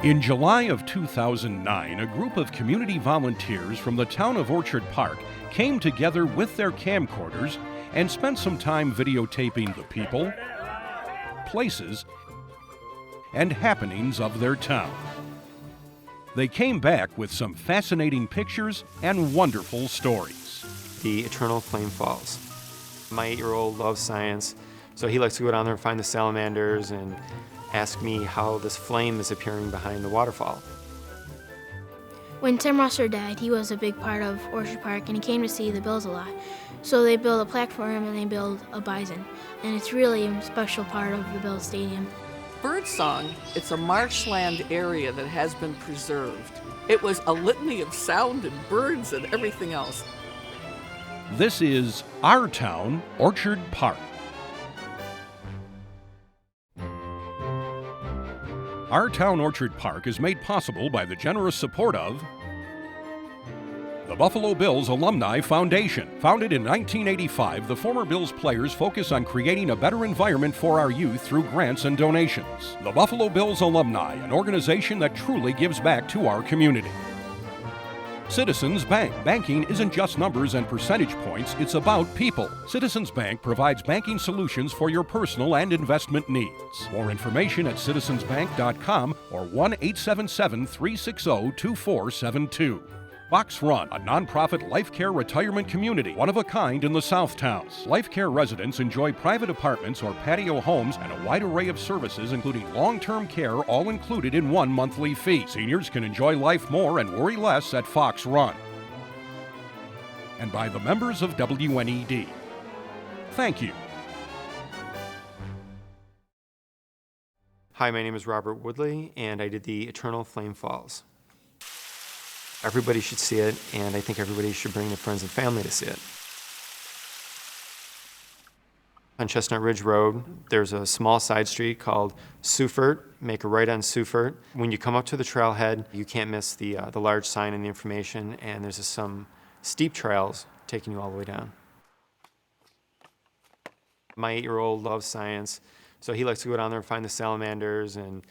In July of 2009, a group of community volunteers from the town of Orchard Park came together with their camcorders and spent some time videotaping the people, places, and happenings of their town. They came back with some fascinating pictures and wonderful stories. The Eternal Flame Falls. My 8-year-old loves science, so he likes to go down there and find the salamanders and ask me how this flame is appearing behind the waterfall. When Tim Russer died, he was a big part of Orchard Park, and he came to see the Bills a lot. So they built a plaque for him, and they built a bison. And it's really a special part of the Bills Stadium. Birdsong, it's a marshland area that has been preserved. It was a litany of sound and birds and everything else. This is our town, Orchard Park. Our town, Orchard Park, is made possible by the generous support of the Buffalo Bills Alumni Foundation. Founded in 1985, the former Bills players focus on creating a better environment for our youth through grants and donations. The Buffalo Bills Alumni, an organization that truly gives back to our community. Citizens Bank. Banking isn't just numbers and percentage points, it's about people. Citizens Bank provides banking solutions for your personal and investment needs. More information at citizensbank.com or 1-877-360-2472. Box Run, a nonprofit life care retirement community, one of a kind in the South Towns. Life care residents enjoy private apartments or patio homes and a wide array of services, including long-term care, all included in one monthly fee. Seniors can enjoy life more and worry less at Fox Run. And by the members of WNED. Thank you. Hi, my name is Robert Woodley, and I did the Eternal Flame Falls. Everybody should see it, and I think everybody should bring their friends and family to see it. On Chestnut Ridge Road, there's a small side street called Seufert. Make a right on Seufert. When you come up to the trailhead, you can't miss the large sign and the information, and there's some steep trails taking you all the way down. My 8-year-old loves science, so he likes to go down there and find the salamanders and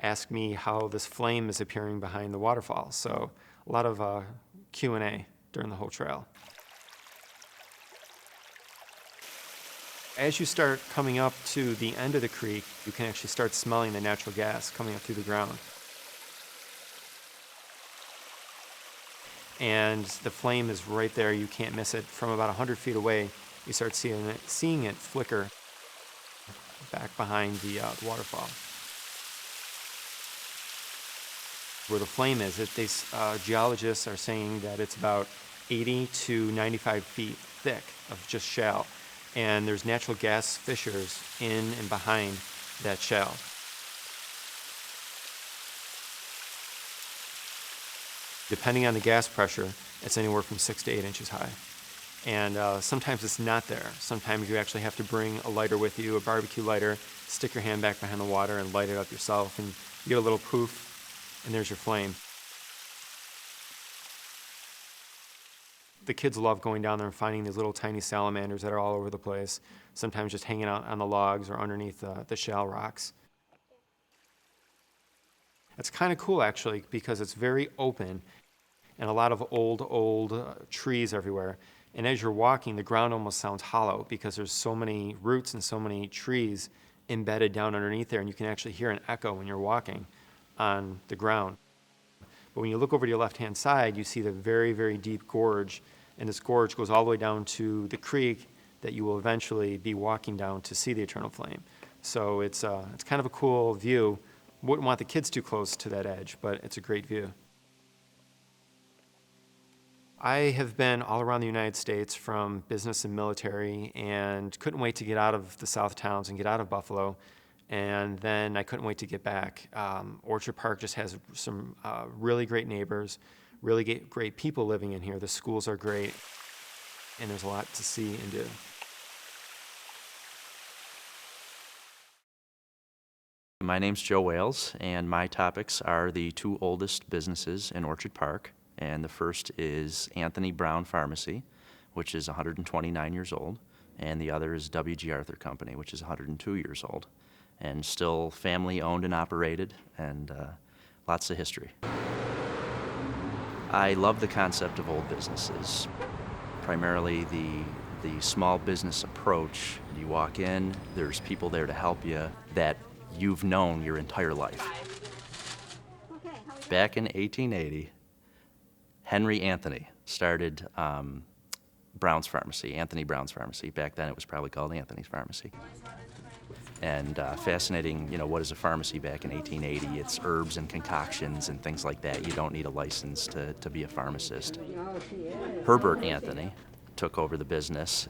ask me how this flame is appearing behind the waterfall. So a lot of Q&A during the whole trail. As you start coming up to the end of the creek, you can actually start smelling the natural gas coming up through the ground. And the flame is right there, you can't miss it. From about 100 feet away, you start seeing it flicker back behind the waterfall. Where the flame is, geologists are saying that it's about 80 to 95 feet thick of just shale, and there's natural gas fissures in and behind that shale. Depending on the gas pressure, it's anywhere from 6 to 8 inches high. And sometimes it's not there. Sometimes you actually have to bring a lighter with you, a barbecue lighter, stick your hand back behind the water and light it up yourself, and you get a little poof, and there's your flame. The kids love going down there and finding these little tiny salamanders that are all over the place, sometimes just hanging out on the logs or underneath the shale rocks. It's kind of cool, actually, because it's very open and a lot of old trees everywhere. And as you're walking, the ground almost sounds hollow because there's so many roots and so many trees embedded down underneath there, and you can actually hear an echo when you're walking on the ground. But when you look over to your left-hand side, you see the very, very deep gorge, and this gorge goes all the way down to the creek that you will eventually be walking down to see the eternal flame. So it's kind of a cool view. Wouldn't want the kids too close to that edge, but it's a great view. I have been all around the United States from business and military, and couldn't wait to get out of the South Towns and get out of Buffalo. And then I couldn't wait to get back. Orchard Park just has some really great neighbors, really great people living in here. The schools are great, and there's a lot to see and do. My name's Joe Wales, and my topics are the two oldest businesses in Orchard Park. And the first is Anthony Brown Pharmacy, which is 129 years old, and the other is W.G. Arthur Company, which is 102 years old, and still family owned and operated, and a lots of history. I love the concept of old businesses, primarily the small business approach. You walk in, there's people there to help you that you've known your entire life. Back in 1880, Henry Anthony started Brown's Pharmacy, Anthony Brown's Pharmacy. Back then it was probably called Anthony's Pharmacy. And fascinating, what is a pharmacy back in 1880? It's herbs and concoctions and things like that. You don't need a license to be a pharmacist. Herbert Anthony took over the business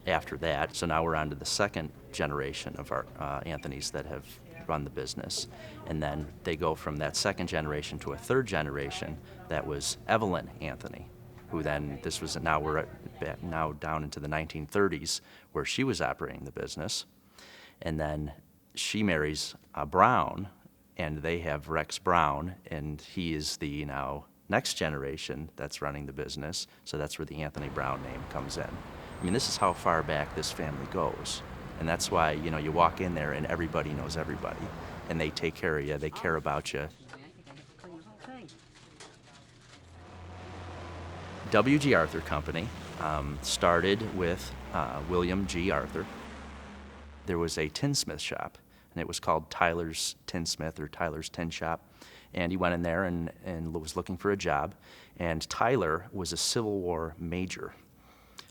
after that. So now we're on to the second generation of our Anthonys that have run the business. And then they go from that second generation to a third generation. That was Evelyn Anthony, who then, we're now down into the 1930s where she was operating the business. And then she marries Brown, and they have Rex Brown, and he is the now next generation that's running the business. So that's where the Anthony Brown name comes in. I mean, this is how far back this family goes. And that's why, you walk in there and everybody knows everybody, and they take care of you, they care about you. W.G. Arthur Company started with William G. Arthur. There was a tinsmith shop, and it was called Tyler's Tinsmith or Tyler's Tin Shop. And he went in there and was looking for a job. And Tyler was a Civil War major.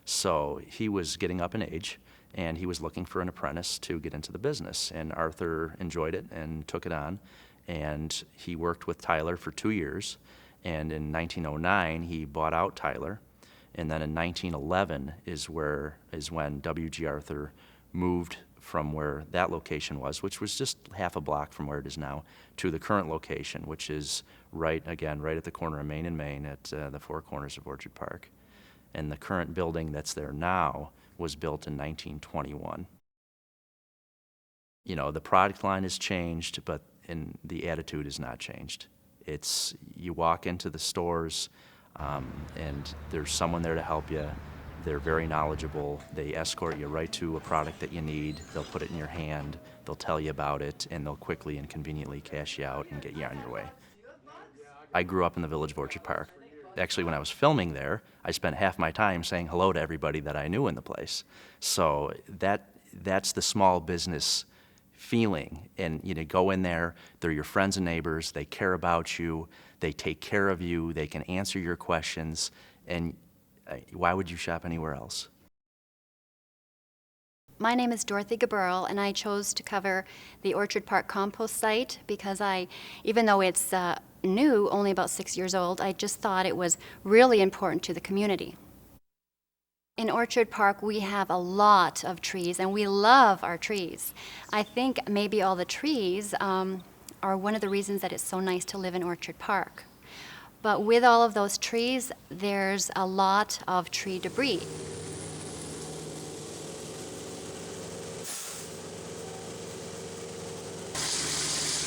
So he was getting up in age, and he was looking for an apprentice to get into the business. And Arthur enjoyed it and took it on. And he worked with Tyler for 2 years. And in 1909, he bought out Tyler. And then in 1911 is when W.G. Arthur moved from where that location was, which was just half a block from where it is now, to the current location, which is right at the corner of Main and Main at the four corners of Orchard Park. And the current building that's there now was built in 1921. The product line has changed, but the attitude has not changed. You walk into the stores, and there's someone there to help you. They're very knowledgeable. They escort you right to a product that you need. They'll put it in your hand. They'll tell you about it, and they'll quickly and conveniently cash you out and get you on your way. I grew up in the village of Orchard Park. Actually, when I was filming there, I spent half my time saying hello to everybody that I knew in the place. So that's the small business feeling. And go in there, they're your friends and neighbors, they care about you, they take care of you, they can answer your questions, and why would you shop anywhere else? My name is Dorothy Geberl, and I chose to cover the Orchard Park Compost site because even though it's new, only about 6 years old, I just thought it was really important to the community. In Orchard Park, we have a lot of trees, and we love our trees. I think maybe all the trees are one of the reasons that it's so nice to live in Orchard Park. But with all of those trees, there's a lot of tree debris.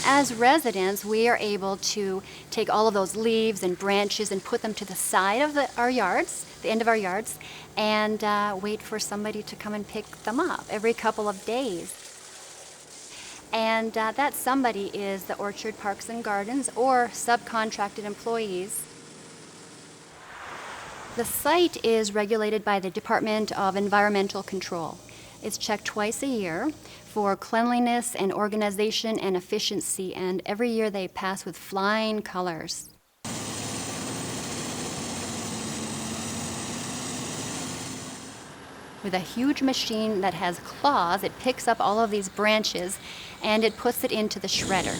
As residents, we are able to take all of those leaves and branches and put them to the side of our yards, the end of our yards, and wait for somebody to come and pick them up every couple of days. And that somebody is the Orchard Parks and Gardens or subcontracted employees. The site is regulated by the Department of Environmental Control. It's checked twice a year for cleanliness and organization and efficiency, and every year they pass with flying colors. With a huge machine that has claws, it picks up all of these branches and it puts it into the shredder.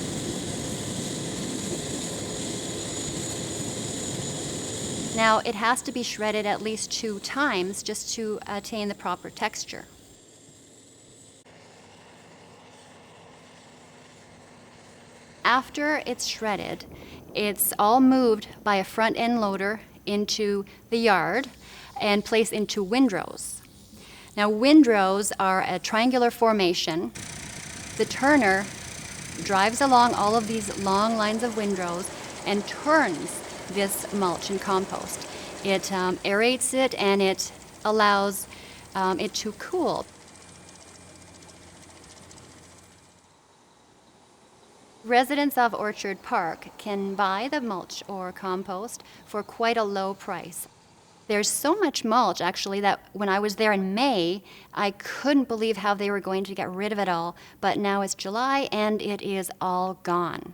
Now, it has to be shredded at least 2 times just to attain the proper texture. After it's shredded, it's all moved by a front end loader into the yard and placed into windrows. Now, windrows are a triangular formation. The turner drives along all of these long lines of windrows and turns this mulch and compost. It aerates it and it allows it to cool. Residents of Orchard Park can buy the mulch or compost for quite a low price. There's so much mulch, actually, that when I was there in May, I couldn't believe how they were going to get rid of it all. But now it's July, and it is all gone.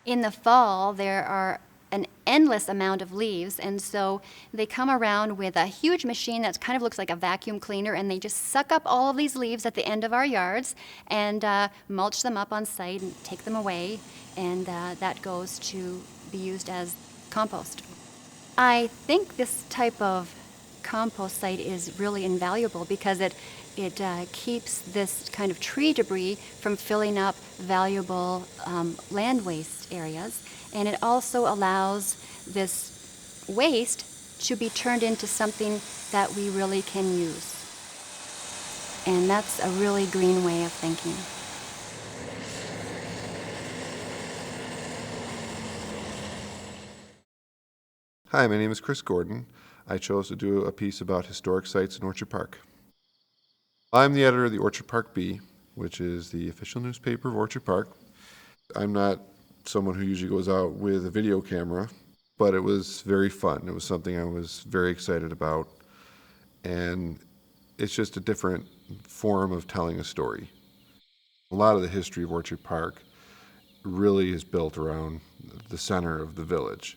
In the fall, there are an endless amount of leaves, and so they come around with a huge machine that kind of looks like a vacuum cleaner, and they just suck up all of these leaves at the end of our yards and mulch them up on site and take them away, and that goes to be used as compost. I think this type of compost site is really invaluable because it keeps this kind of tree debris from filling up valuable land waste areas. And it also allows this waste to be turned into something that we really can use. And that's a really green way of thinking. Hi, my name is Chris Gordon. I chose to do a piece about historic sites in Orchard Park. I'm the editor of the Orchard Park Bee, which is the official newspaper of Orchard Park. I'm not someone who usually goes out with a video camera, but it was very fun. It was something I was very excited about, and it's just a different form of telling a story. A lot of the history of Orchard Park really is built around the center of the village.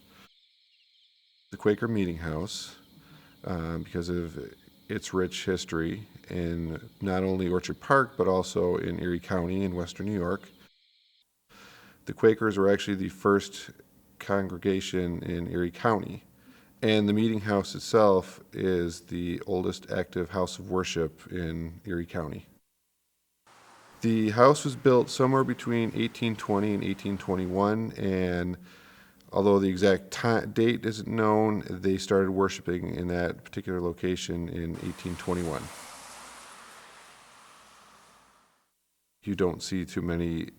The Quaker Meeting House, because of its rich history in not only Orchard Park, but also in Erie County in western New York. The Quakers were actually the first congregation in Erie County, and the meeting house itself is the oldest active house of worship in Erie County. The house was built somewhere between 1820 and 1821, and although the exact date isn't known, they started worshiping in that particular location in 1821. You don't see too many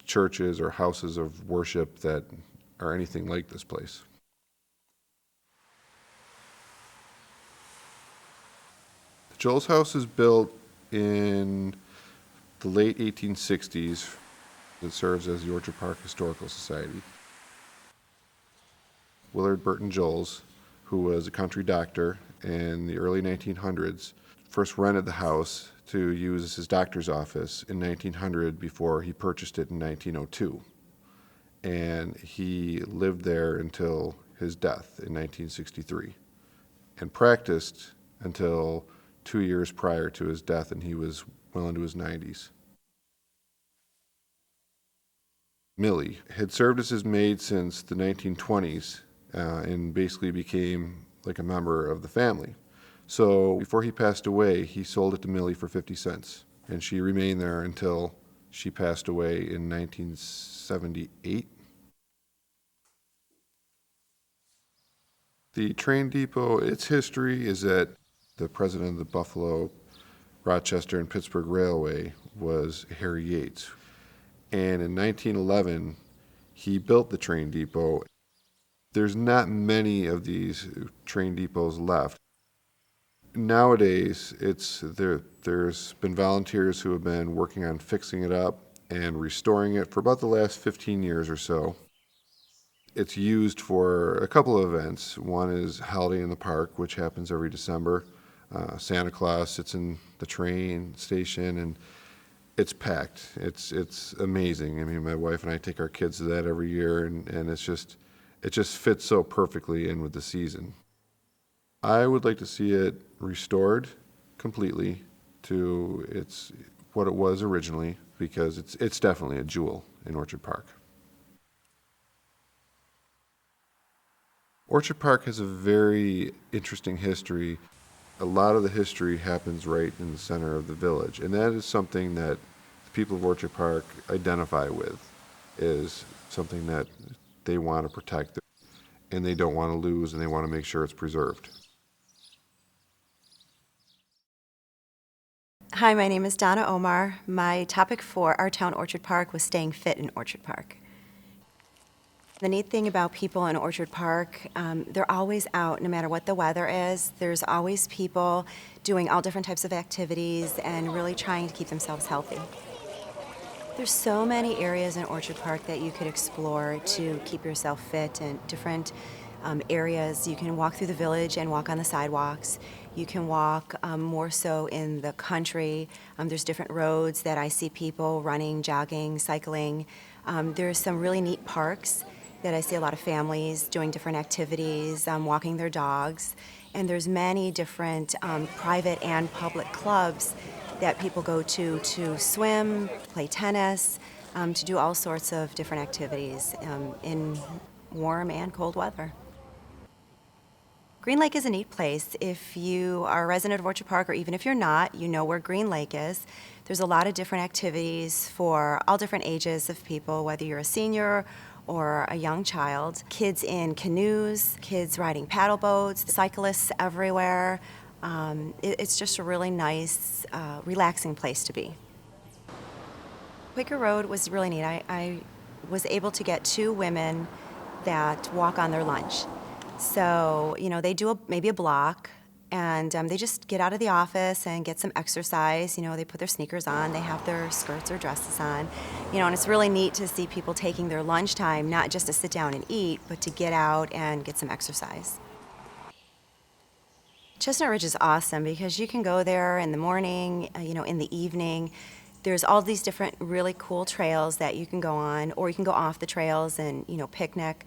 churches or houses of worship that are anything like this place. The Joel's house is built in the late 1860s. It serves as the Orchard Park Historical Society. Willard Burton Joels, who was a country doctor in the early 1900s, first rented the house to use as his doctor's office in 1900 before he purchased it in 1902. And he lived there until his death in 1963 and practiced until 2 years prior to his death, and he was well into his 90s. Millie had served as his maid since the 1920s and basically became like a member of the family. So before he passed away, he sold it to Millie for 50 cents, and she remained there until she passed away in 1978. The train depot, its history is that the president of the Buffalo, Rochester, and Pittsburgh Railway was Harry Yates. And in 1911, he built the train depot. There's not many of these train depots left. Nowadays, there's been volunteers who have been working on fixing it up and restoring it for about the last 15 years or so. It's used for a couple of events. One is Holiday in the Park, which happens every December. Santa Claus sits in the train station, and it's packed. It's amazing. I mean, my wife and I take our kids to that every year, and it just fits so perfectly in with the season. I would like to see it restored completely to what it was originally, because it's definitely a jewel in Orchard Park. Orchard Park has a very interesting history. A lot of the history happens right in the center of the village, and that is something that the people of Orchard Park identify with, is something that they want to protect and they don't want to lose, and they want to make sure it's preserved. Hi, my name is Donna Omar. My topic for our town, Orchard Park, was staying fit in Orchard Park. The neat thing about people in Orchard Park, they're always out no matter what the weather is. There's always people doing all different types of activities and really trying to keep themselves healthy. There's so many areas in Orchard Park that you could explore to keep yourself fit, and different areas. You can walk through the village and walk on the sidewalks. You can walk more so in the country. There's different roads that I see people running, jogging, cycling. There's some really neat parks that I see a lot of families doing different activities, walking their dogs. And there's many different private and public clubs that people go to swim, play tennis, to do all sorts of different activities in warm and cold weather. Green Lake is a neat place. If you are a resident of Orchard Park, or even if you're not, you know where Green Lake is. There's a lot of different activities for all different ages of people, whether you're a senior or a young child. Kids in canoes, kids riding paddle boats, cyclists everywhere. It's just a really nice, relaxing place to be. Quaker Road was really neat. I was able to get 2 women that walk on their lunch. So, they do maybe a block, and they just get out of the office and get some exercise. They put their sneakers on, they have their skirts or dresses on. And it's really neat to see people taking their lunchtime, not just to sit down and eat, but to get out and get some exercise. Chestnut Ridge is awesome because you can go there in the morning, in the evening. There's all these different really cool trails that you can go on, or you can go off the trails and, picnic.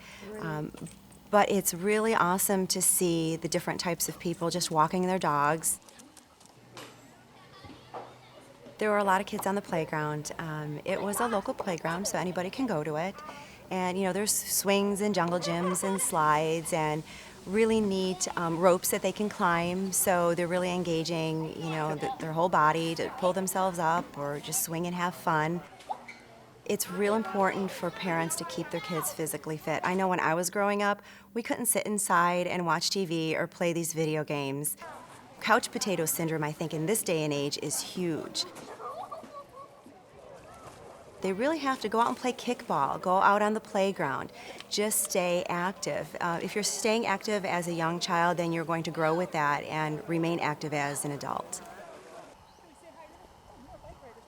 But it's really awesome to see the different types of people just walking their dogs. There were a lot of kids on the playground. It was a local playground, so anybody can go to it. And, there's swings and jungle gyms and slides and really neat ropes that they can climb. So they're really engaging, their whole body to pull themselves up or just swing and have fun. It's real important for parents to keep their kids physically fit. I know when I was growing up, we couldn't sit inside and watch TV or play these video games. Couch potato syndrome, I think, in this day and age is huge. They really have to go out and play kickball, go out on the playground, just stay active. If you're staying active as a young child, then you're going to grow with that and remain active as an adult.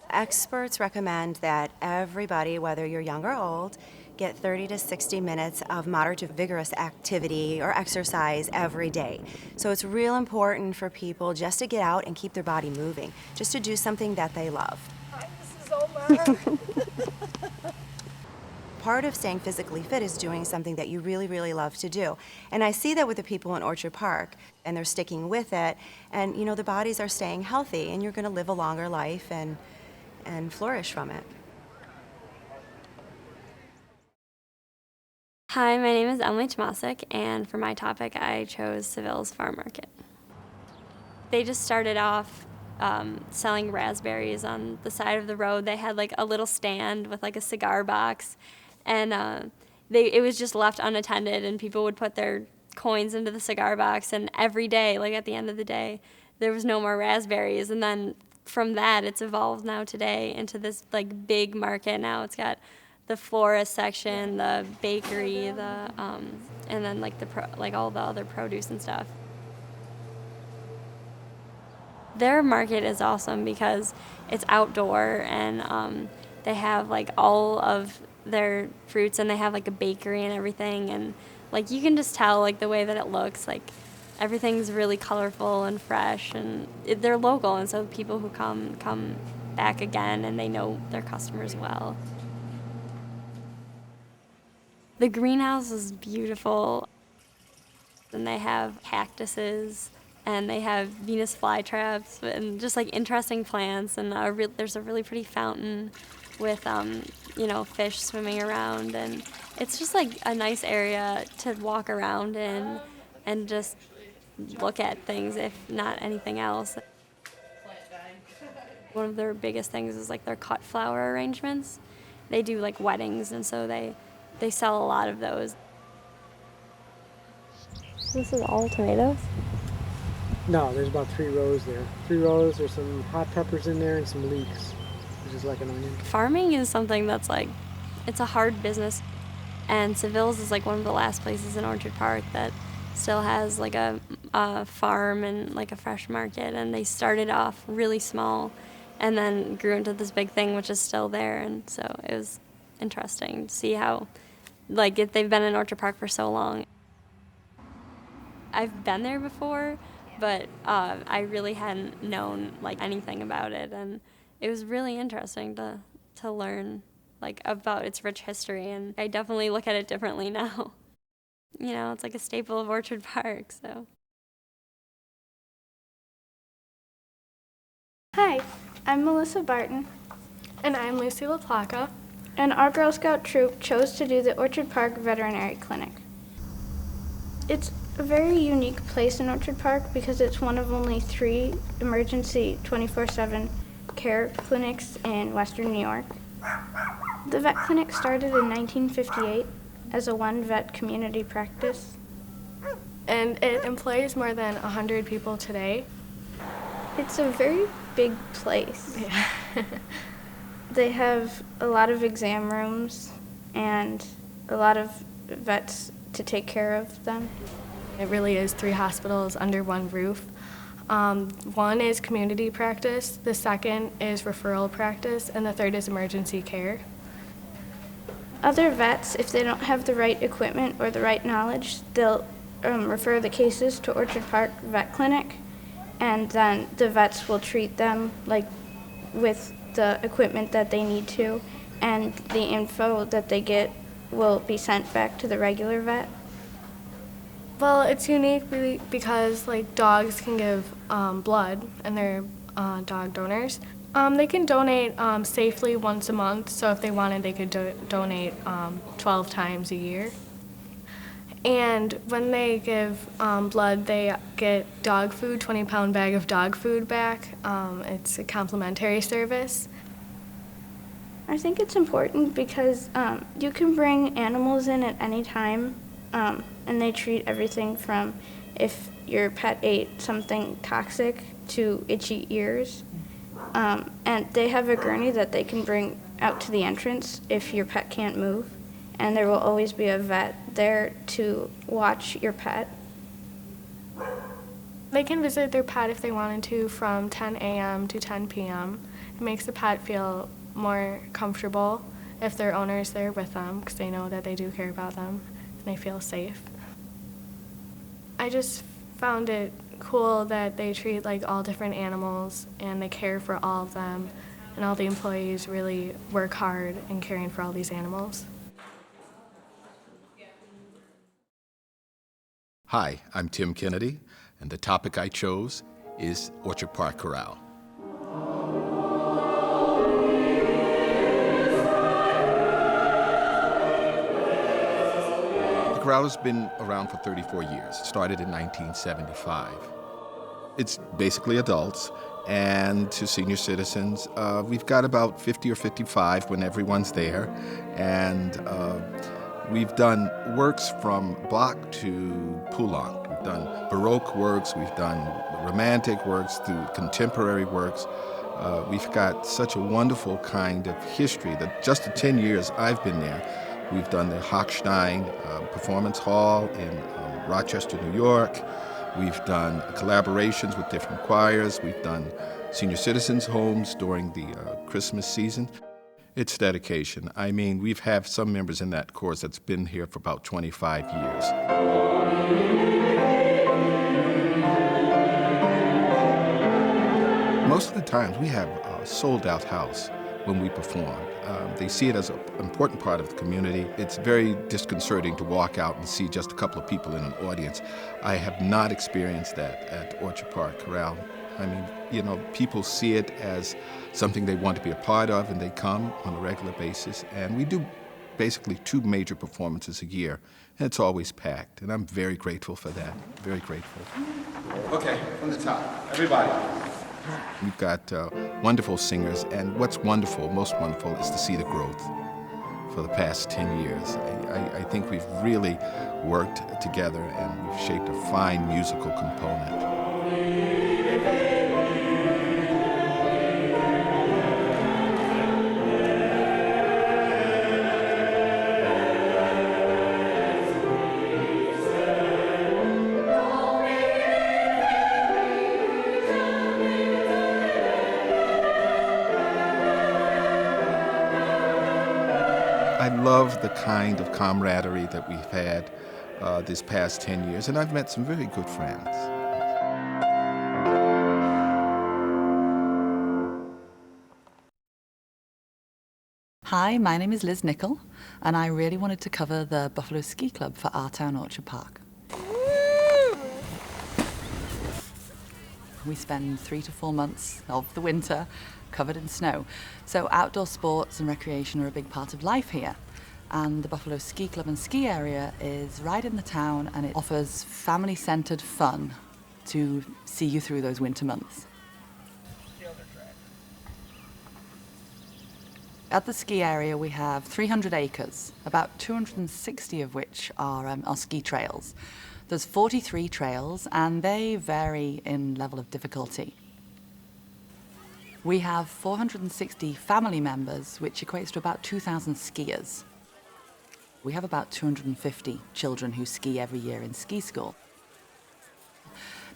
Experts recommend that everybody, whether you're young or old, get 30 to 60 minutes of moderate to vigorous activity or exercise every day. So it's real important for people just to get out and keep their body moving, just to do something that they love. Hi, this is Omar. Part of staying physically fit is doing something that you really, really love to do. And I see that with the people in Orchard Park, and they're sticking with it, and the bodies are staying healthy, and you're going to live a longer life and flourish from it. Hi, my name is Emily Tomasik, and for my topic, I chose Saville's Farm Market. They just started off selling raspberries on the side of the road. They had a little stand with a cigar box, and it was just left unattended, and people would put their coins into the cigar box, and every day, at the end of the day, there was no more raspberries. And then from that, it's evolved now today into this big market. Now it's got the florist section, the bakery, and then all the other produce and stuff. Their market is awesome because it's outdoor, and they have all of their fruits, and they have a bakery and everything, and you can just tell the way that it looks, everything's really colorful and fresh, and they're local, and so people who come back again, and they know their customers well. The greenhouse is beautiful, and they have cactuses, and they have Venus flytraps, and just interesting plants, and there's a really pretty fountain with fish swimming around, and it's just a nice area to walk around in and just look at things, if not anything else. One of their biggest things is their cut flower arrangements. They do weddings, and so they sell a lot of those. This is all tomatoes? No, there's about 3 rows there. 3 rows, there's some hot peppers in there and some leeks, which is like an onion. Farming is something that's it's a hard business. And Saville's is one of the last places in Orchard Park that still has a farm and a fresh market. And they started off really small, and then grew into this big thing, which is still there. And so it was interesting to see how, like, if they've been in Orchard Park for so long. I've been there before, but I really hadn't known, like, anything about it, and it was really interesting to learn, like, about its rich history, and I definitely look at it differently now. You know, it's like a staple of Orchard Park, so. Hi, I'm Melissa Barton. And I'm Lucy LaPlaca. And our Girl Scout troop chose to do the Orchard Park Veterinary Clinic. It's a very unique place in Orchard Park because it's one of only 3 emergency 24/7 care clinics in Western New York. The vet clinic started in 1958 as a one-vet community practice. And it employs more than 100 people today. It's a very big place. Yeah. They have a lot of exam rooms and a lot of vets to take care of them. It really is 3 hospitals under one roof. One is community practice, the second is referral practice, and the third is emergency care. Other vets, if they don't have the right equipment or the right knowledge, they'll refer the cases to Orchard Park Vet Clinic, and then the vets will treat them like with the equipment that they need to, and the info that they get will be sent back to the regular vet. Well, it's unique because, like, dogs can give blood, and they're dog donors. They can donate safely once a month, so if they wanted, they could donate 12 times a year. And when they give blood, they get dog food, 20-pound bag of dog food back. It's a complimentary service. I think it's important because you can bring animals in at any time, and they treat everything from if your pet ate something toxic to itchy ears. And they have a gurney that they can bring out to the entrance if your pet can't move. And there will always be a vet there to watch your pet. They can visit their pet if they wanted to from 10 a.m. to 10 p.m. It makes the pet feel more comfortable if their owner is there with them because they know that they do care about them and they feel safe. I just found it cool that they treat, like, all different animals and they care for all of them, and all the employees really work hard in caring for all these animals. Hi, I'm Tim Kennedy, and the topic I chose is Orchard Park Chorale. The Chorale has been around for 34 years. It started in 1975. It's basically adults and to senior citizens. We've got about 50 or 55 when everyone's there, and we've done works from Bach to Poulenc. We've done Baroque works, we've done romantic works through contemporary works. We've got such a wonderful kind of history that just the 10 years I've been there, we've done the Hochstein Performance Hall in Rochester, New York. We've done collaborations with different choirs. We've done senior citizens' homes during the Christmas season. It's dedication. I mean, we've had some members in that chorus that's been here for about 25 years. Most of the times we have a sold-out house when we perform. They see it as an important part of the community. It's very disconcerting to walk out and see just a couple of people in an audience. I have not experienced that at Orchard Park Chorale. I mean, you know, people see it as something they want to be a part of, and they come on a regular basis. And we do basically 2 major performances a year, and it's always packed. And I'm very grateful for that, very grateful. Okay, from the top, everybody. We've got wonderful singers, and what's wonderful, most wonderful, is to see the growth for the past 10 years. I think we've really worked together, and we've shaped a fine musical component. I love the kind of camaraderie that we've had this past 10 years, and I've met some very good friends. Hi, my name is Liz Nicholl, and I really wanted to cover the Buffalo Ski Club for our town Orchard Park. We spend 3 to 4 months of the winter covered in snow. So outdoor sports and recreation are a big part of life here. And the Buffalo Ski Club and Ski Area is right in the town, and it offers family-centered fun to see you through those winter months. At the ski area, we have 300 acres, about 260 of which are ski trails. There's 43 trails, and they vary in level of difficulty. We have 460 family members, which equates to about 2,000 skiers. We have about 250 children who ski every year in ski school.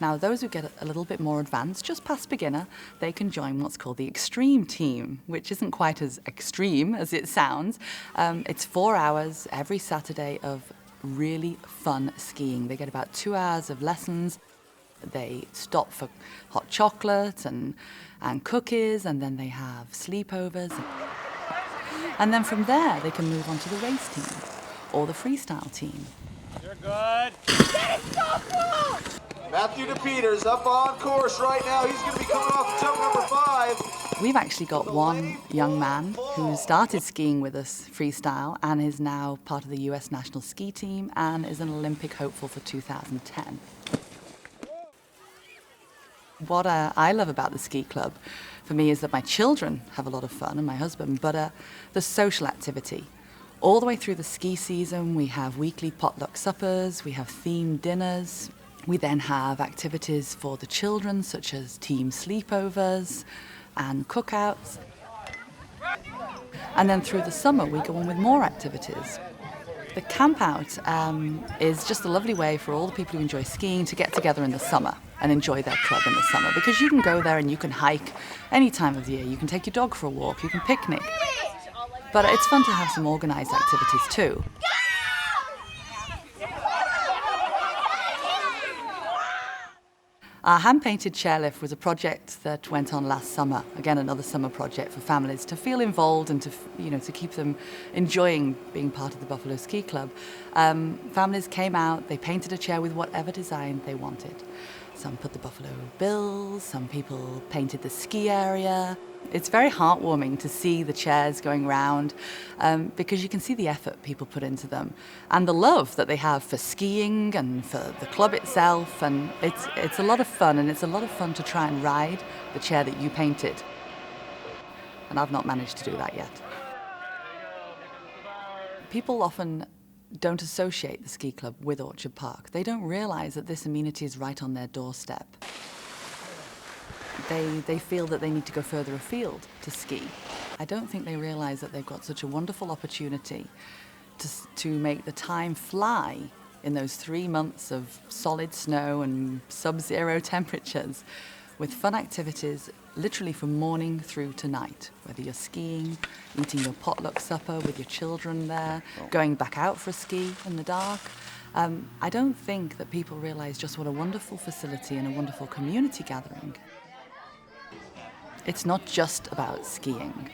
Now, those who get a little bit more advanced, just past beginner, they can join what's called the extreme team, which isn't quite as extreme as it sounds. It's 4 hours every Saturday of really fun skiing. They get about 2 hours of lessons. They stop for hot chocolate and cookies, and then they have sleepovers. And then from there, they can move on to the race team or the freestyle team. You're good. That is so cool! Matthew DePeters up on course right now. He's going to be coming off jump number 5. We've actually got one young man who started skiing with us freestyle and is now part of the US National Ski Team and is an Olympic hopeful for 2010. What I love about the ski club for me is that my children have a lot of fun and my husband, but the social activity. All the way through the ski season, we have weekly potluck suppers, we have themed dinners. We then have activities for the children, such as team sleepovers and cookouts. And then through the summer, we go on with more activities. The camp out is just a lovely way for all the people who enjoy skiing to get together in the summer and enjoy their club in the summer, because you can go there and you can hike any time of the year. You can take your dog for a walk, you can picnic. But it's fun to have some organised activities too. Our hand-painted chairlift was a project that went on last summer. Again, another summer project for families to feel involved and to keep them enjoying being part of the Buffalo Ski Club. Families came out, they painted a chair with whatever design they wanted. Some put the Buffalo Bills, some people painted the ski area. It's very heartwarming to see the chairs going round because you can see the effort people put into them and the love that they have for skiing and for the club itself, and it's a lot of fun, and it's a lot of fun to try and ride the chair that you painted. And I've not managed to do that yet. People often don't associate the ski club with Orchard Park. They don't realize that this amenity is right on their doorstep. They feel that they need to go further afield to ski. I don't think they realize that they've got such a wonderful opportunity to make the time fly in those 3 months of solid snow and sub-zero temperatures with fun activities literally from morning through to night, whether you're skiing, eating your potluck supper with your children there, going back out for a ski in the dark. I don't think that people realize just what a wonderful facility and a wonderful community gathering. It's not just about skiing.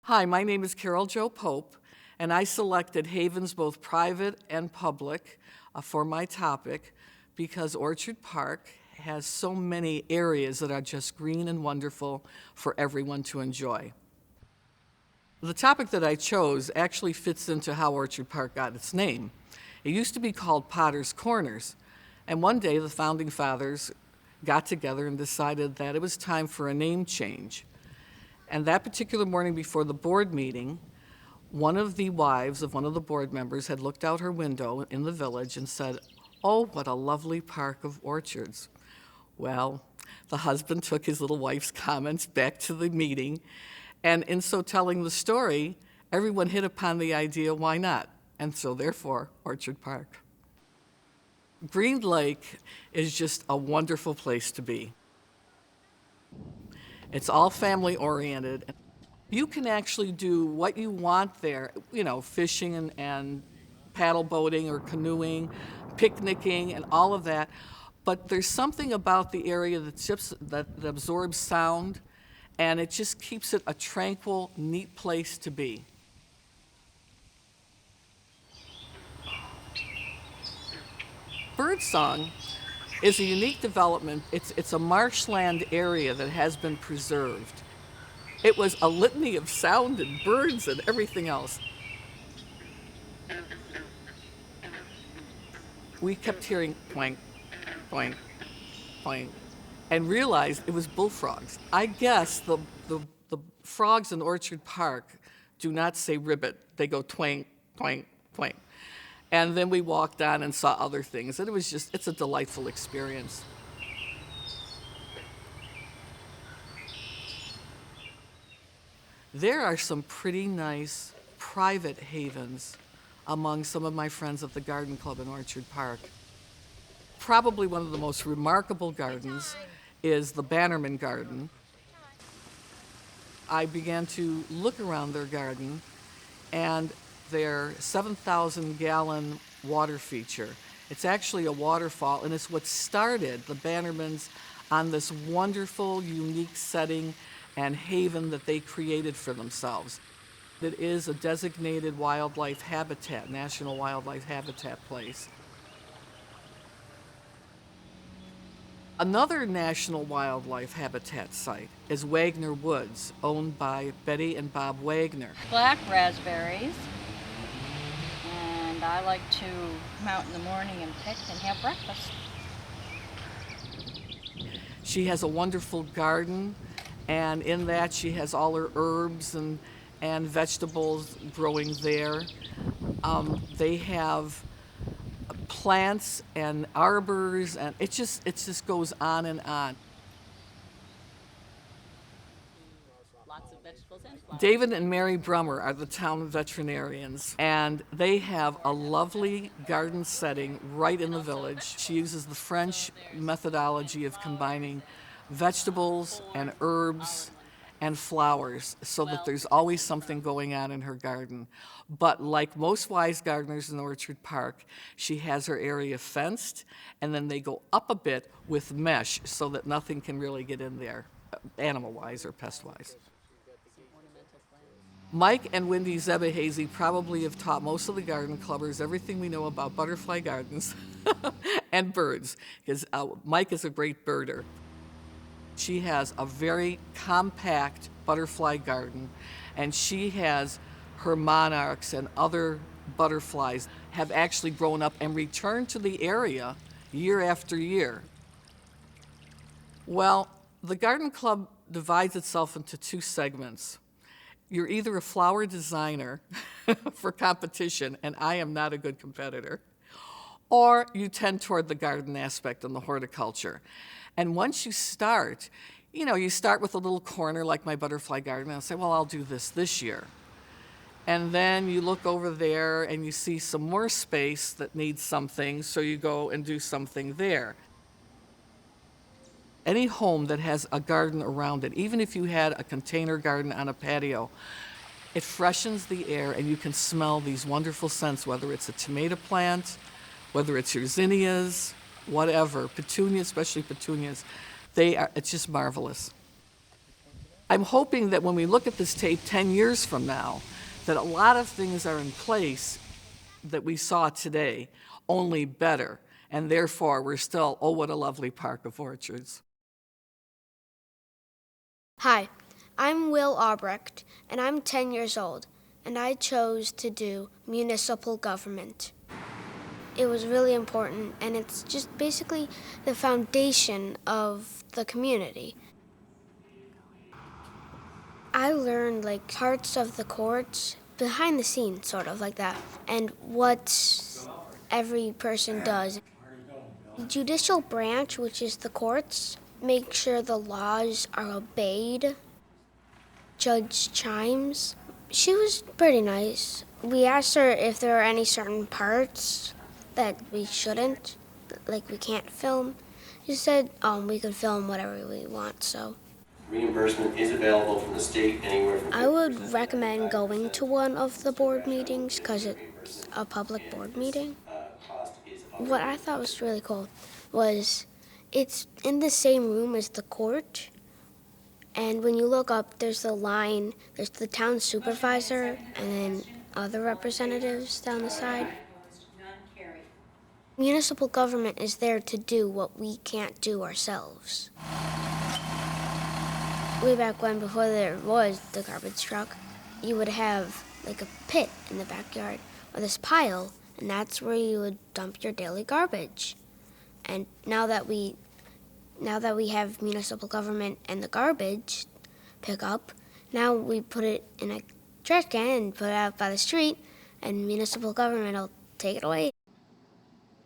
Hi, my name is Carol Jo Pope, and I selected havens both private and public for my topic because Orchard Park has so many areas that are just green and wonderful for everyone to enjoy. The topic that I chose actually fits into how Orchard Park got its name. It used to be called Potter's Corners, and one day the founding fathers got together and decided that it was time for a name change. And that particular morning before the board meeting, one of the wives of one of the board members had looked out her window in the village and said, "Oh, what a lovely park of orchards." Well, the husband took his little wife's comments back to the meeting, and in so telling the story, everyone hit upon the idea, why not? And so therefore, Orchard Park. Green Lake is just a wonderful place to be. It's all family oriented. You can actually do what you want there, you know, fishing and paddle boating or canoeing, picnicking and all of that. But there's something about the area that absorbs sound, and it just keeps it a tranquil, neat place to be. Birdsong is a unique development. It's a marshland area that has been preserved. It was a litany of sound and birds and everything else. We kept hearing boink, boink, boink, and realized it was bullfrogs. I guess the frogs in Orchard Park do not say ribbit. They go twang, twang, twang. And then we walked on and saw other things, and it's a delightful experience. There are some pretty nice private havens among some of my friends at the Garden Club in Orchard Park. Probably one of the most remarkable gardens is the Bannerman Garden. I began to look around their garden, and their 7,000-gallon water feature. It's actually a waterfall, and it's what started the Bannermans on this wonderful, unique setting and haven that they created for themselves. It is a designated wildlife habitat, national wildlife habitat place. Another national wildlife habitat site is Wagner Woods, owned by Betty and Bob Wagner. Black raspberries, and I like to come out in the morning and pick and have breakfast. She has a wonderful garden, and in that she has all her herbs and vegetables growing there. They have plants and arbors, and it just goes on and on. David and Mary Brummer are the town veterinarians, and they have a lovely garden setting right in the village. She uses the French methodology of combining vegetables and herbs and flowers so that there's always something going on in her garden. But like most wise gardeners in Orchard Park, she has her area fenced, and then they go up a bit with mesh so that nothing can really get in there, animal-wise or pest-wise. Mike and Wendy Zebehazy probably have taught most of the garden clubbers everything we know about butterfly gardens and birds, because Mike is a great birder. She has a very compact butterfly garden, and she has her monarchs and other butterflies have actually grown up and returned to the area year after year. Well, the garden club divides itself into two segments. You're either a flower designer for competition, and I am not a good competitor, or you tend toward the garden aspect and the horticulture. And once you start, you start with a little corner like my butterfly garden, and I'll say, well, I'll do this year. And then you look over there and you see some more space that needs something, so you go and do something there. Any home that has a garden around it, even if you had a container garden on a patio, it freshens the air and you can smell these wonderful scents, whether it's a tomato plant, whether it's your zinnias, whatever, petunias, especially petunias. It's just marvelous. I'm hoping that when we look at this tape 10 years from now, that a lot of things are in place that we saw today, only better, and therefore we're still, oh, what a lovely park of orchards. Hi, I'm Will Aubrecht, and I'm 10 years old, and I chose to do municipal government. It was really important, and it's just basically the foundation of the community. I learned parts of the courts, behind the scenes, sort of like that, and what every person does. The judicial branch, which is the courts, make sure the laws are obeyed. Judge Chimes, she was pretty nice. We asked her if there are any certain parts that we shouldn't, we can't film. She said we could film whatever we want, so. Reimbursement is available from the state anywhere from... I would recommend going to one of the board meetings because it's a public board meeting. What I thought was really cool was it's in the same room as the court. And when you look up, there's the line, there's the town supervisor and then other representatives down the side. Municipal government is there to do what we can't do ourselves. Way back when, before there was the garbage truck, you would have like a pit in the backyard or this pile, and that's where you would dump your daily garbage. And now that we have municipal government and the garbage pickup, now we put it in a trash can and put it out by the street, and municipal government will take it away.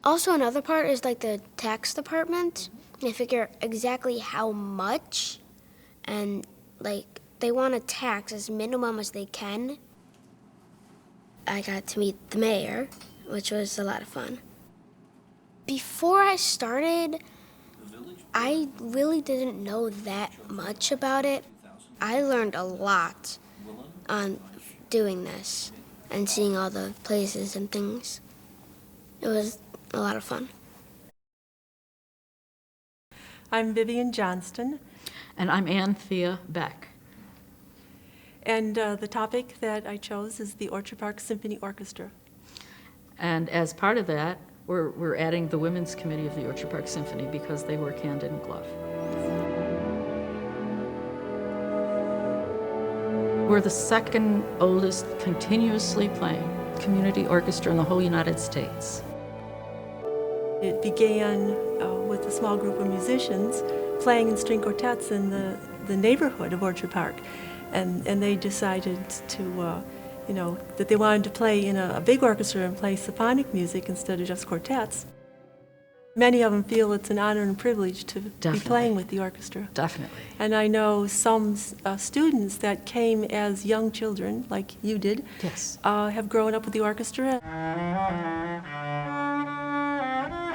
Also, another part is like the tax department. They figure exactly how much, and like they want to tax as minimum as they can. I got to meet the mayor, which was a lot of fun. Before I started, I really didn't know that much about it. I learned a lot on doing this and seeing all the places and things. It was a lot of fun. I'm Vivian Johnston. And I'm Thea Beck. And the topic that I chose is the Orchard Park Symphony Orchestra. And as part of that, we're adding the Women's Committee of the Orchard Park Symphony because they work hand in glove. We're the second oldest continuously playing community orchestra in the whole United States. It began with a small group of musicians playing in string quartets in the neighborhood of Orchard Park. And they decided to, that they wanted to play in a big orchestra and play symphonic music instead of just quartets. Many of them feel it's an honor and privilege to be playing with the orchestra. Definitely. And I know some students that came as young children, like you did, yes, have grown up with the orchestra.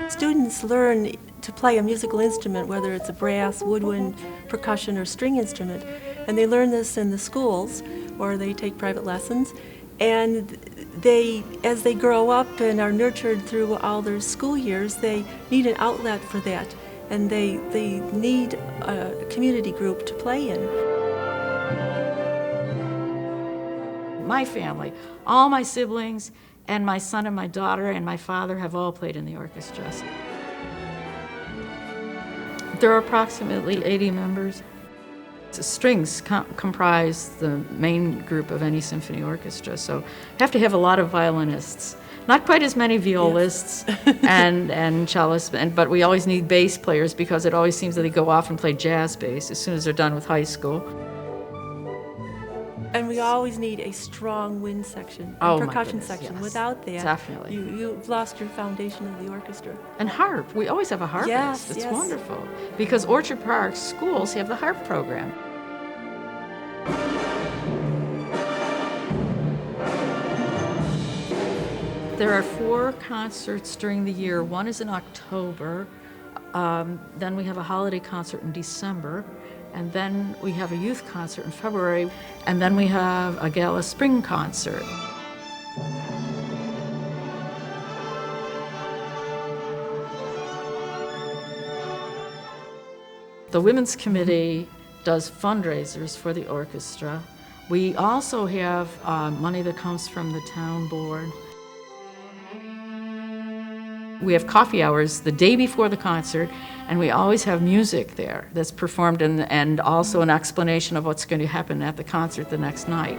Students learn to play a musical instrument, whether it's a brass, woodwind, percussion, or string instrument. And they learn this in the schools, or they take private lessons. And they, as they grow up and are nurtured through all their school years, they need an outlet for that. And they need a community group to play in. My family, all my siblings, and my son and my daughter and my father have all played in the orchestra. There are approximately 80 members. The strings comprise the main group of any symphony orchestra, so you have to have a lot of violinists. Not quite as many violists and cellists, but we always need bass players because it always seems that they go off and play jazz bass as soon as they're done with high school. And we always need a strong wind section, percussion section. Yes. Without that, definitely, you've lost your foundation of the orchestra. And harp. We always have a harpist. Yes, it's wonderful. Because Orchard Park schools have the harp program. There are 4 concerts during the year. One is in October. Then we have a holiday concert in December. And then we have a youth concert in February, and then we have a gala spring concert. The Women's Committee does fundraisers for the orchestra. We also have money that comes from the town board. We have coffee hours the day before the concert, and we always have music there that's performed and also an explanation of what's going to happen at the concert the next night.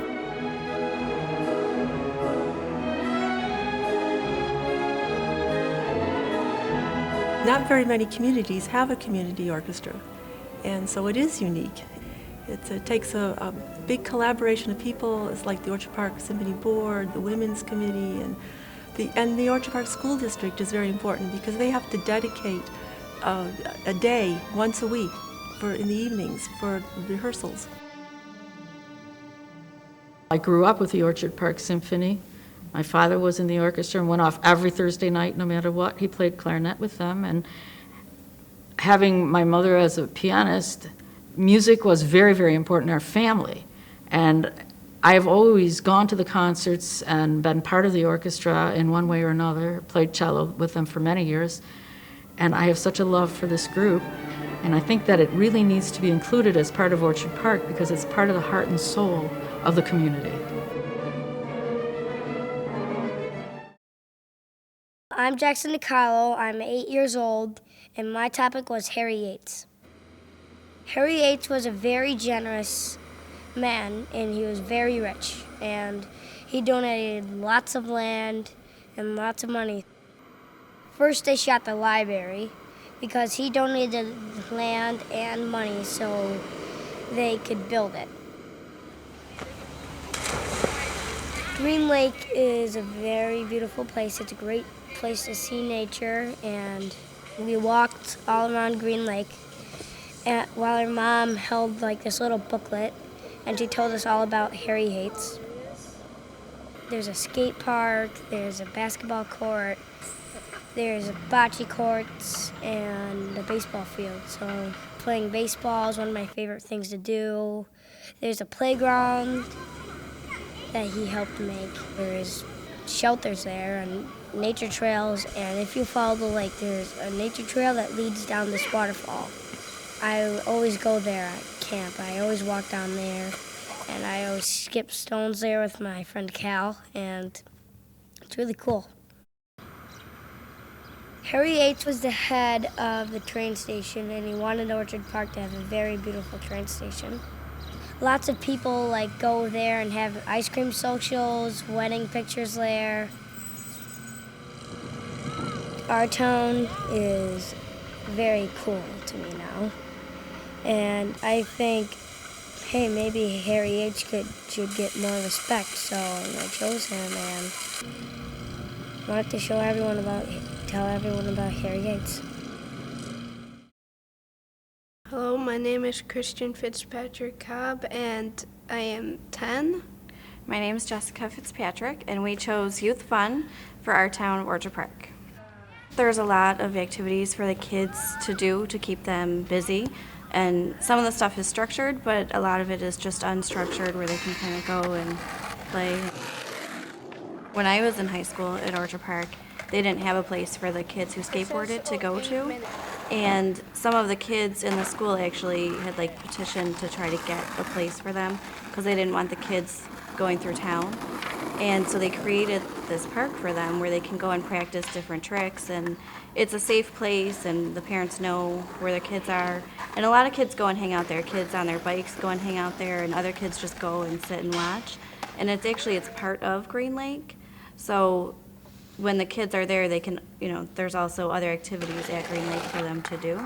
Not very many communities have a community orchestra, and so it is unique. It takes a big collaboration of people. It's like the Orchard Park Symphony Board, the Women's Committee, and the Orchard Park School District is very important because they have to dedicate a day once a week in the evenings for rehearsals. I grew up with the Orchard Park Symphony. My father was in the orchestra and went off every Thursday night, no matter what. He played clarinet with them, and having my mother as a pianist music was very, very important in our family. And I've always gone to the concerts and been part of the orchestra in one way or another, played cello with them for many years. And I have such a love for this group. And I think that it really needs to be included as part of Orchard Park because it's part of the heart and soul of the community. I'm Jackson DiCarlo. I'm 8 years old, and my topic was Harry Yates. Harry Yates was a very generous man, and he was very rich, and he donated lots of land and lots of money. First, they shot the library because he donated land and money so they could build it. Green Lake is a very beautiful place. It's a great place to see nature, and we walked all around Green Lake while our mom held like this little booklet, and she told us all about Harry Yates. There's a skate park, there's a basketball court, there's a bocce courts, and a baseball field. So playing baseball is one of my favorite things to do. There's a playground that he helped make. There's shelters there and nature trails, and if you follow the lake, there's a nature trail that leads down this waterfall. I always go there at camp. I always walk down there, and I always skip stones there with my friend Cal, and it's really cool. Harry Yates was the head of the train station, and he wanted Orchard Park to have a very beautiful train station. Lots of people like go there and have ice cream socials, wedding pictures there. Our town is very cool to me now, and I think, hey, maybe Harry Yates should get more respect, so I chose him and wanted to tell everyone about Harry Yates. Hello, my name is Kristen Fitzpatrick-Cobb, and I am 10. My name is Jessica Fitzpatrick, and we chose Youth Fun for our town, Orchard Park. There's a lot of activities for the kids to do to keep them busy, and some of the stuff is structured, but a lot of it is just unstructured where they can kind of go and play. When I was in high school at Orchard Park, they didn't have a place for the kids who skateboarded to go to, and some of the kids in the school actually had like petitioned to try to get a place for them because they didn't want the kids going through town. And so they created this park for them where they can go and practice different tricks, and it's a safe place and the parents know where their kids are. And a lot of kids go and hang out there. Kids on their bikes go and hang out there, and other kids just go and sit and watch. And it's part of Green Lake. So when the kids are there, they can, there's also other activities at Green Lake for them to do.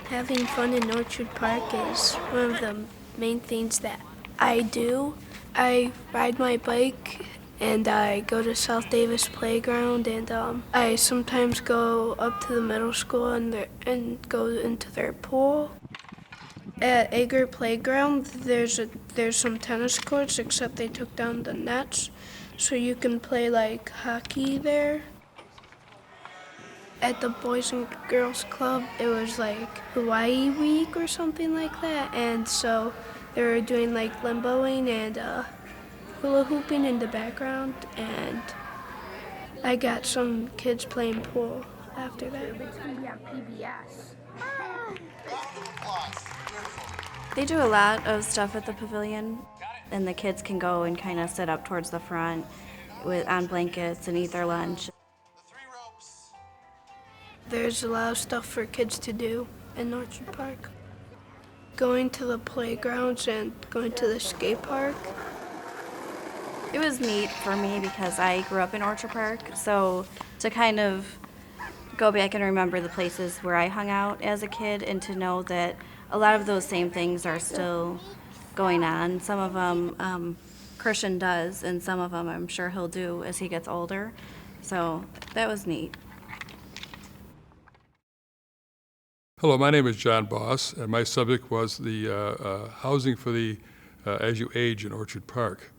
Having fun in Orchard Park is one of the main things that I do. I ride my bike and I go to South Davis Playground, and I sometimes go up to the middle school and go into their pool. At Ager Playground, there's some tennis courts, except they took down the nets, so you can play like hockey there. At the Boys and Girls Club, it was like Hawaii Week or something like that, and so they were doing like limboing and hula hooping in the background, and I got some kids playing pool after that. They do a lot of stuff at the pavilion, and the kids can go and kind of sit up towards the front on blankets and eat their lunch. There's a lot of stuff for kids to do in Orchard Park. Going to the playgrounds and going to the skate park. It was neat for me because I grew up in Orchard Park, so to kind of go back and remember the places where I hung out as a kid and to know that a lot of those same things are still going on. Some of them Christian does, and some of them I'm sure he'll do as he gets older. So that was neat. Hello, my name is John Bos, and my subject was the housing for the as you age in Orchard Park,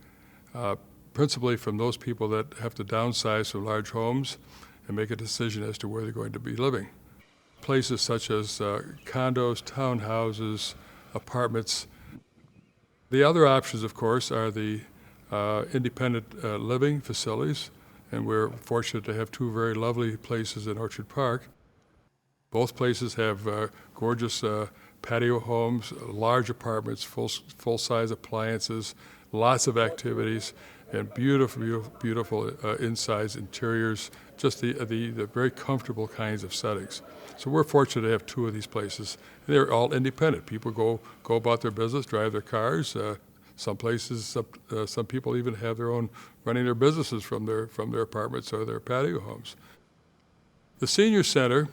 principally from those people that have to downsize from large homes and make a decision as to where they're going to be living. places such as condos, townhouses, apartments. The other options, of course, are the independent living facilities, and we're fortunate to have two very lovely places in Orchard Park. Both places have gorgeous patio homes, large apartments, full-size appliances, lots of activities, and beautiful insides, interiors, just the very comfortable kinds of settings. So we're fortunate to have two of these places. They're all independent. People go about their business, drive their cars. Some places, some people even have their own, running their businesses from their apartments or their patio homes. The senior center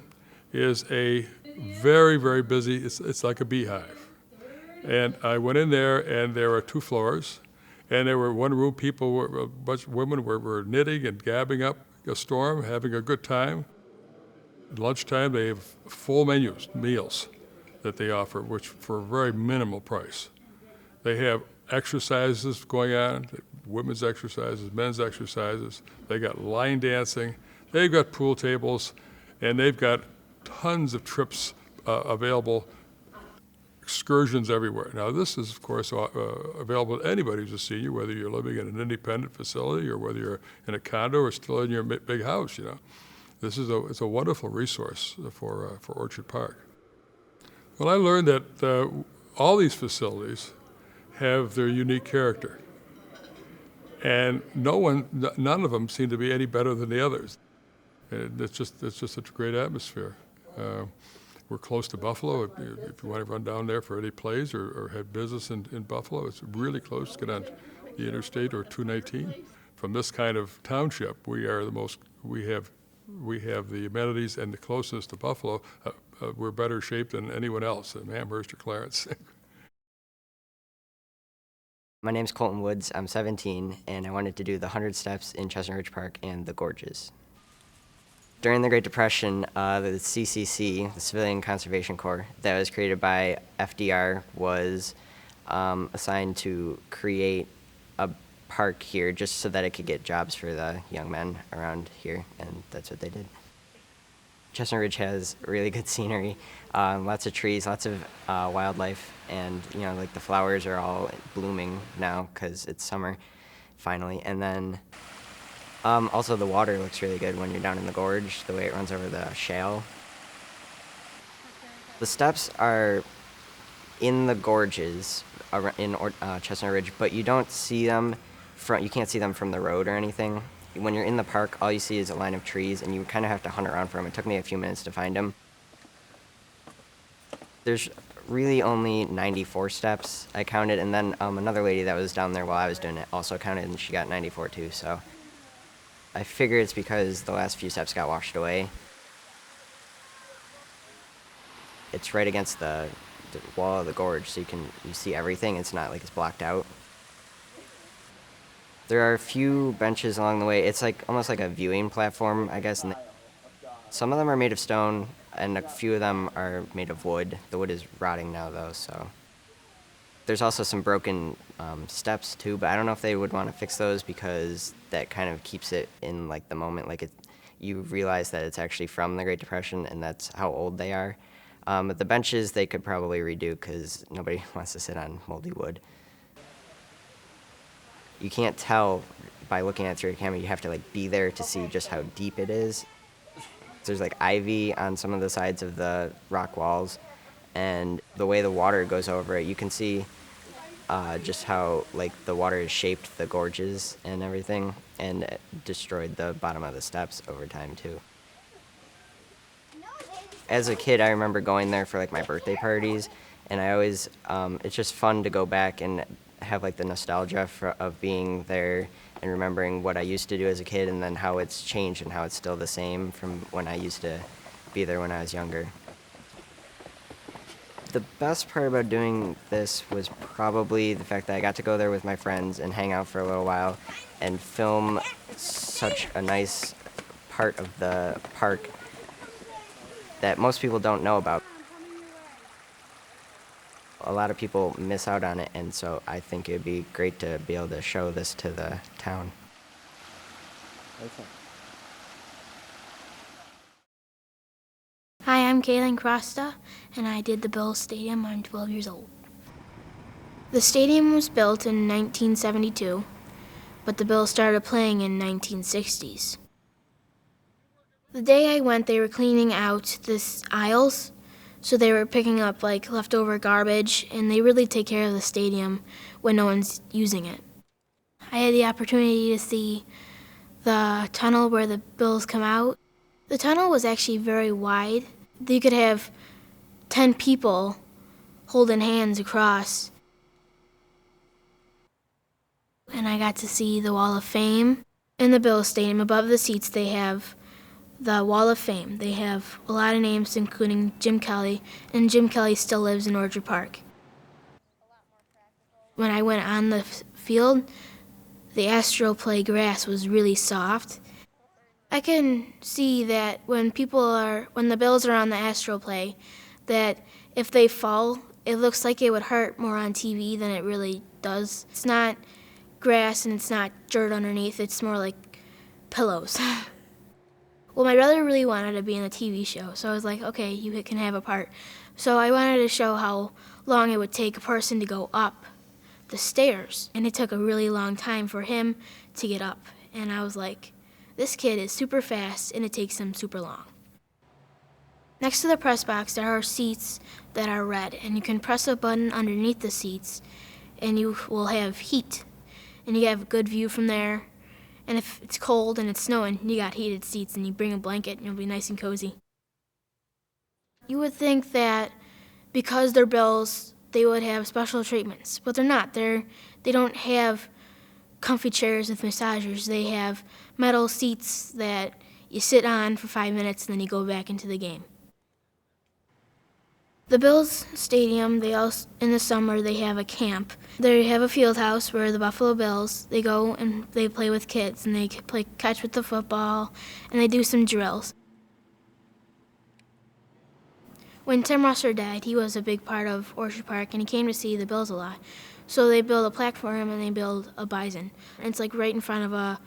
is a very, very busy, it's like a beehive. And I went in there, and there were 2 floors, and there were one room, a bunch of women were knitting and gabbing up a storm, having a good time. At lunchtime, they have full meals that they offer, which for a very minimal price. They have exercises going on, women's exercises, men's exercises. They got line dancing. They've got pool tables, and they've got tons of trips available, excursions everywhere. Now, this is, of course, available to anybody who's a senior, whether you're living in an independent facility or whether you're in a condo or still in your big house, you know. It's a wonderful resource for Orchard Park. Well, I learned that all these facilities have their unique character, and none of them seem to be any better than the others. And it's just a great atmosphere. We're close to Buffalo. If you want to run down there for any plays or have business in Buffalo, it's really close. Get on the interstate or 219. From this kind of township, we have the amenities and the closeness to Buffalo. We're better shape than anyone else in Amherst or Clarence. My name's Colton Woods. I'm 17, and I wanted to do the 100 steps in Chestnut Ridge Park and the Gorges. During the Great Depression, the CCC, the Civilian Conservation Corps, that was created by FDR, was assigned to create a park here just so that it could get jobs for the young men around here, and that's what they did. Chestnut Ridge has really good scenery, lots of trees, lots of wildlife, and like the flowers are all blooming now because it's summer, finally. And then also the water looks really good when you're down in the gorge, the way it runs over the shale. The steps are in the gorges in Chestnut Ridge, but you don't see them you can't see them from the road or anything. When you're in the park, all you see is a line of trees, and you kind of have to hunt around for them. It took me a few minutes to find them. There's really only 94 steps I counted, and then another lady that was down there while I was doing it also counted, and she got 94 too, so I figure it's because the last few steps got washed away. It's right against the wall of the gorge, so you see everything. It's not like it's blocked out. There are a few benches along the way. It's almost like a viewing platform, I guess. And some of them are made of stone, and a few of them are made of wood. The wood is rotting now, though, so. There's also some broken steps, too, but I don't know if they would want to fix those because that kind of keeps it in, the moment. You realize that it's actually from the Great Depression, and that's how old they are. But the benches, they could probably redo because nobody wants to sit on moldy wood. You can't tell by looking at it through a camera. You have to be there to see just how deep it is. There's ivy on some of the sides of the rock walls, and the way the water goes over it, you can see just how the water has shaped the gorges and everything, and it destroyed the bottom of the steps over time too. As a kid, I remember going there for my birthday parties, and I always it's just fun to go back and have the nostalgia of being there and remembering what I used to do as a kid, and then how it's changed and how it's still the same from when I used to be there when I was younger. The best part about doing this was probably the fact that I got to go there with my friends and hang out for a little while and film such a nice part of the park that most people don't know about. A lot of people miss out on it, and so I think it would be great to be able to show this to the town. Hi, I'm Kaylyn Crosta, and I did the Bills Stadium. I'm 12 years old. The stadium was built in 1972, but the Bills started playing in 1960s. The day I went, they were cleaning out the aisles, so they were picking up like leftover garbage, and they really take care of the stadium when no one's using it. I had the opportunity to see the tunnel where the Bills come out. The tunnel was actually very wide. You could have 10 people holding hands across. And I got to see the Wall of Fame. In the Bills Stadium, above the seats, they have the Wall of Fame. They have a lot of names, including Jim Kelly, and Jim Kelly still lives in Orchard Park. When I went on the field, the Astro Play grass was really soft. I can see that when the Bills are on the Astro Play, that if they fall, it looks like it would hurt more on TV than it really does. It's not grass and it's not dirt underneath, it's more like pillows. Well, my brother really wanted to be in the TV show, so I was like, okay, you can have a part. So I wanted to show how long it would take a person to go up the stairs, and it took a really long time for him to get up. And I was like, this kid is super fast, and it takes him super long. Next to the press box, there are seats that are red, and you can press a button underneath the seats, and you will have heat. And you have a good view from there. And if it's cold and it's snowing, you got heated seats, and you bring a blanket, and you'll be nice and cozy. You would think that because they're Bills, they would have special treatments, but they're not. They don't have comfy chairs with massagers. They have metal seats that you sit on for 5 minutes and then you go back into the game. The Bills Stadium, in the summer, they have a camp. They have a field house where the Buffalo Bills, they go and they play with kids, and they play catch with the football, and they do some drills. When Tim Russer died, he was a big part of Orchard Park, and he came to see the Bills a lot. So they build a plaque for him, and they build a bison. And it's like right in front of a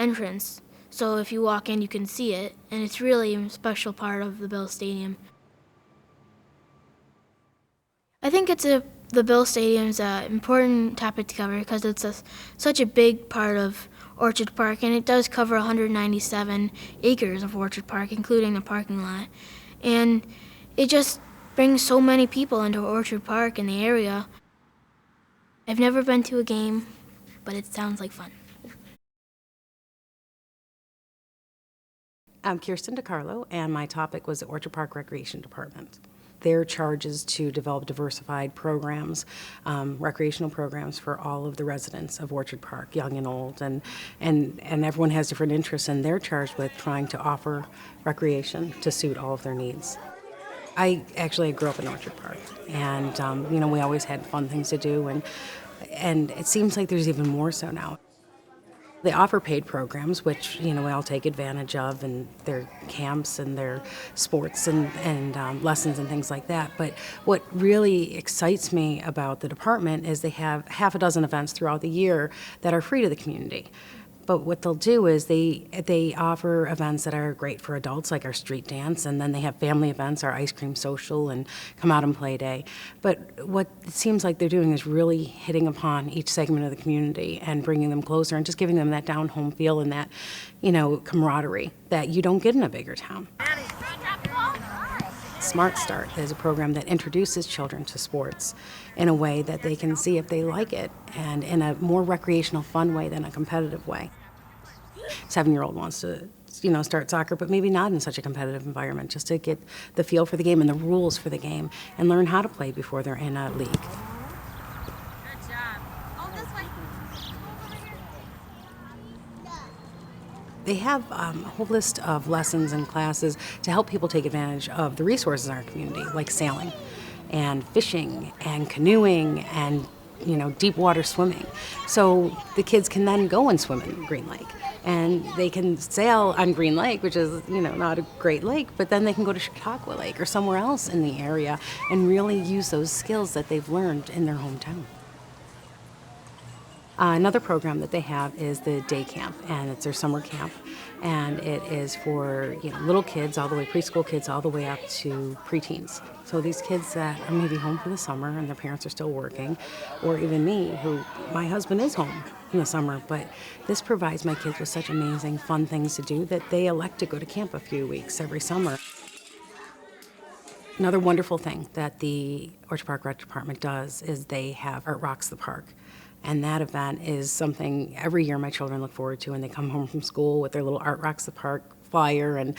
entrance. So if you walk in, you can see it, and it's really a special part of the Bills Stadium. I think the Bills Stadium's an important topic to cover because it's such a big part of Orchard Park, and it does cover 197 acres of Orchard Park, including the parking lot. And it just brings so many people into Orchard Park and the area. I've never been to a game, but it sounds like fun. I'm Kirsten DiCarlo, and my topic was the Orchard Park Recreation Department. Their charge is to develop diversified programs, recreational programs for all of the residents of Orchard Park, young and old, and everyone has different interests, and they're charged with trying to offer recreation to suit all of their needs. I actually grew up in Orchard Park, and we always had fun things to do, and it seems like there's even more so now. They offer paid programs, which we all take advantage of, and their camps and their sports and lessons and things like that. But what really excites me about the department is they have half a dozen events throughout the year that are free to the community. But what they'll do is they offer events that are great for adults, like our street dance, and then they have family events, our ice cream social, and come out and play day. But what it seems like they're doing is really hitting upon each segment of the community and bringing them closer and just giving them that down-home feel and that, camaraderie that you don't get in a bigger town. Smart Start is a program that introduces children to sports in a way that they can see if they like it, and in a more recreational, fun way than a competitive way. 7-year-old wants to, start soccer, but maybe not in such a competitive environment, just to get the feel for the game and the rules for the game and learn how to play before they're in a league. They have a whole list of lessons and classes to help people take advantage of the resources in our community, like sailing and fishing and canoeing and, deep water swimming. So the kids can then go and swim in Green Lake. And they can sail on Green Lake, which is, not a great lake, but then they can go to Chautauqua Lake or somewhere else in the area and really use those skills that they've learned in their hometown. Another program that they have is the day camp, and it's their summer camp, and it is for little kids, all the way preschool kids, all the way up to preteens. So these kids that are maybe home for the summer and their parents are still working, or even me, who my husband is home in the summer, but this provides my kids with such amazing, fun things to do that they elect to go to camp a few weeks every summer. Another wonderful thing that the Orchard Park Rec Department does is they have Art Rocks the Park. And that event is something every year my children look forward to, and they come home from school with their little Art Rocks the Park flyer and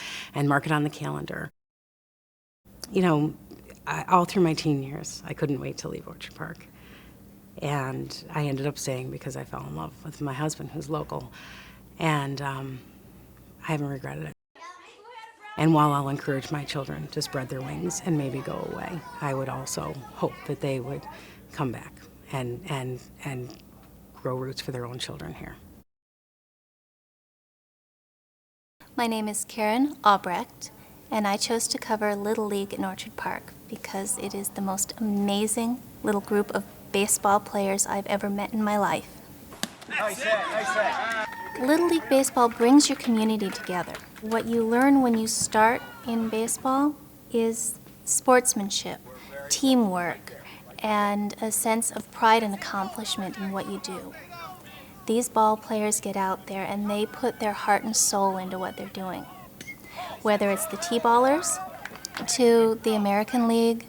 mark it on the calendar. All through my teen years, I couldn't wait to leave Orchard Park. And I ended up staying because I fell in love with my husband, who's local. And I haven't regretted it. And while I'll encourage my children to spread their wings and maybe go away, I would also hope that they would come back and grow roots for their own children here. My name is Karen Aubrecht, and I chose to cover Little League in Orchard Park because it is the most amazing little group of baseball players I've ever met in my life. Nice hit. Little League baseball brings your community together. What you learn when you start in baseball is sportsmanship, teamwork, and a sense of pride and accomplishment in what you do. These ball players get out there and they put their heart and soul into what they're doing. Whether it's the T-ballers, to the American League,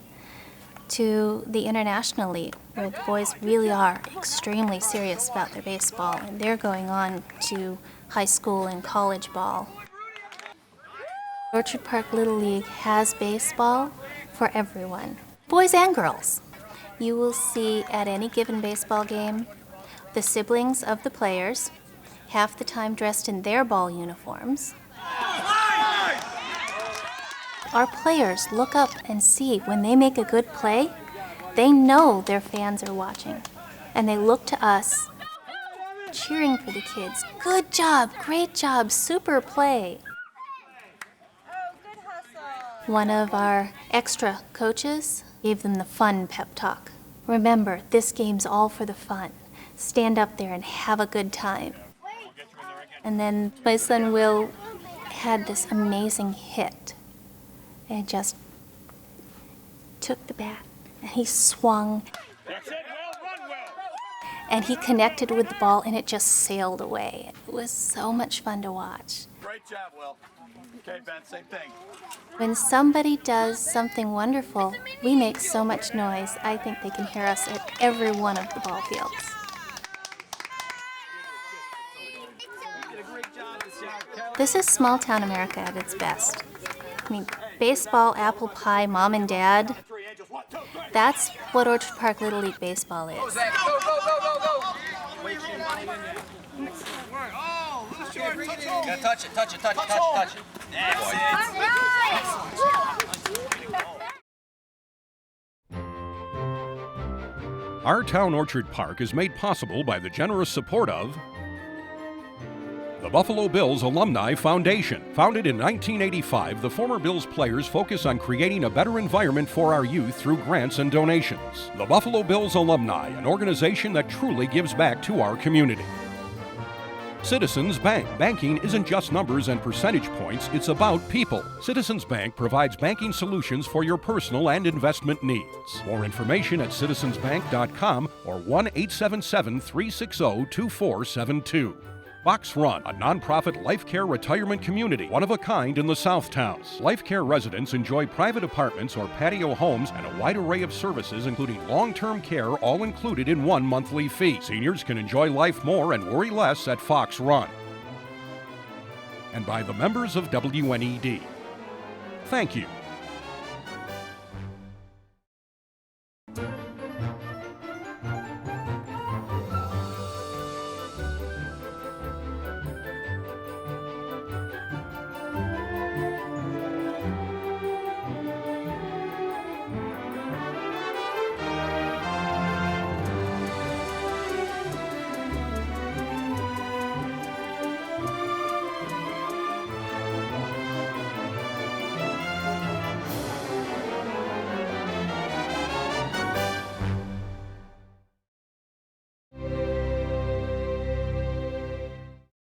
to the International League, where the boys really are extremely serious about their baseball, and they're going on to high school and college ball. Orchard Park Little League has baseball for everyone, boys and girls. You will see at any given baseball game the siblings of the players, half the time dressed in their ball uniforms. Our players look up and see when they make a good play, they know their fans are watching, and they look to us, cheering for the kids. Good job, great job, super play. One of our extra coaches gave them the fun pep talk. Remember, this game's all for the fun. Stand up there and have a good time. And then my son Will had this amazing hit and just took the bat and he swung. And he connected with the ball and it just sailed away. It was so much fun to watch. Great job, Will. Okay, Ben, same thing. When somebody does something wonderful, we make so much noise, I think they can hear us at every one of the ball fields. This is small town America at its best. I mean, baseball, apple pie, mom and dad, that's what Orchard Park Little League baseball is. Go, go, go, go, go! Gotta touch it, touch it, touch it, touch it. That's it. Our town Orchard Park is made possible by the generous support of the Buffalo Bills Alumni Foundation. Founded in 1985, the former Bills players focus on creating a better environment for our youth through grants and donations. The Buffalo Bills Alumni, an organization that truly gives back to our community. Citizens Bank. Banking isn't just numbers and percentage points, it's about people. Citizens Bank provides banking solutions for your personal and investment needs. More information at citizensbank.com or 1-877-360-2472. Fox Run, a nonprofit life care retirement community, one of a kind in the South Towns. Life care residents enjoy private apartments or patio homes and a wide array of services, including long-term care, all included in one monthly fee. Seniors can enjoy life more and worry less at Fox Run. And by the members of WNED. Thank you.